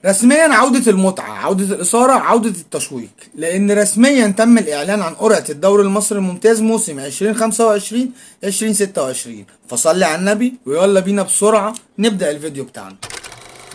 رسميا عودة المتعة، عودة الإثارة، عودة التشويق، لأن رسميا تم الإعلان عن قرعة الدوري المصري الممتاز موسم 2025 2026. فصلي على النبي ويلا بينا بسرعة نبدأ الفيديو بتاعنا.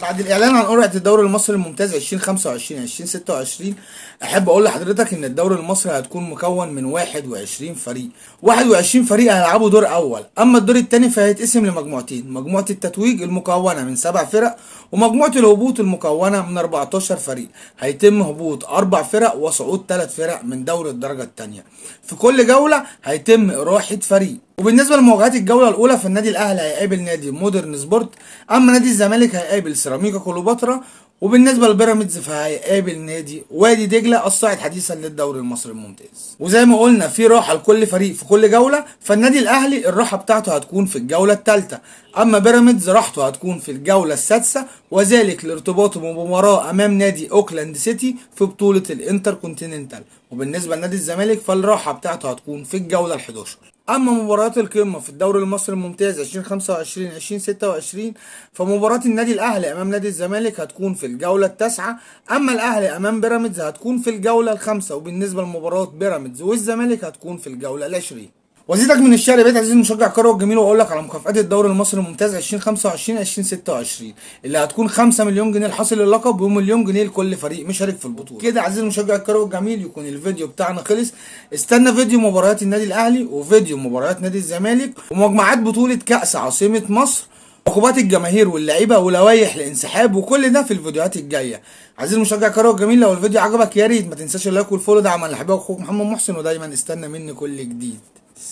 بعد الاعلان عن قرعه الدوري المصري الممتاز 2025 2026، احب اقول لحضرتك ان الدوري المصري هتكون مكون من 21 فريق. 21 فريق هيلعبوا دور اول، اما الدور الثاني فهيتقسم لمجموعتين: مجموعه التتويج المكونه من 7 فرق، ومجموعه الهبوط المكونه من 14 فريق. هيتم هبوط 4 فرق وصعود 3 فرق من دوري الدرجه الثانيه. في كل جوله هيتم اراحه فريق. وبالنسبه لمواجهات الجوله الاولى، فالنادي الاهلي هيقابل نادي مودرن سبورت، اما نادي الزمالك هيقابل سيراميكا كليوباترا، وبالنسبه لبيراميدز فهيقابل نادي وادي دجله الصاعد حديثا للدوري المصري الممتاز. وزي ما قلنا في راحه لكل فريق في كل جوله، فالنادي الاهلي الراحه بتاعته هتكون في الجوله الثالثه، اما بيراميدز راحته هتكون في الجوله السادسه، وذلك لارتباطه بمباراه امام نادي اوكلاند سيتي في بطوله الانتر كونتيننتال. وبالنسبه لنادي الزمالك فالراحه بتاعته هتكون في الجوله ال11. اما مباريات القمه في الدوري المصري الممتاز 2025 2026، فمباراه النادي الاهلي امام نادي الزمالك هتكون في الجوله التاسعه، اما الاهلي امام بيراميدز هتكون في الجوله الخامسه، وبالنسبه لمباراه بيراميدز والزمالك هتكون في الجوله العشرين. وازيدك من الشعر بيت عزيزي المشجع الكروي الجميل، واقول لك على مكافآت الدوري المصري الممتاز 2025 2026 اللي هتكون 5 مليون جنيه الحاصل اللقب، ومليون جنيه لكل فريق مشارك في البطوله. كده عزيزي المشجع الكروي الجميل يكون الفيديو بتاعنا خلص. استنى فيديو مباريات النادي الاهلي، وفيديو مباريات نادي الزمالك، ومجموعات بطوله كاس عاصمه مصر، عقوبات الجماهير واللعيبه، ولوائح لانسحاب، وكل ده في الفيديوهات الجايه. عزيزي المشجع الكروي الجميل، لو الفيديو عجبك يا ريت ما تنساش اللايك والفولو، دعما لحبيبك اخوك محمد محسن، ودايما استنى مني كل جديد.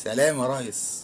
سلام يا ريس.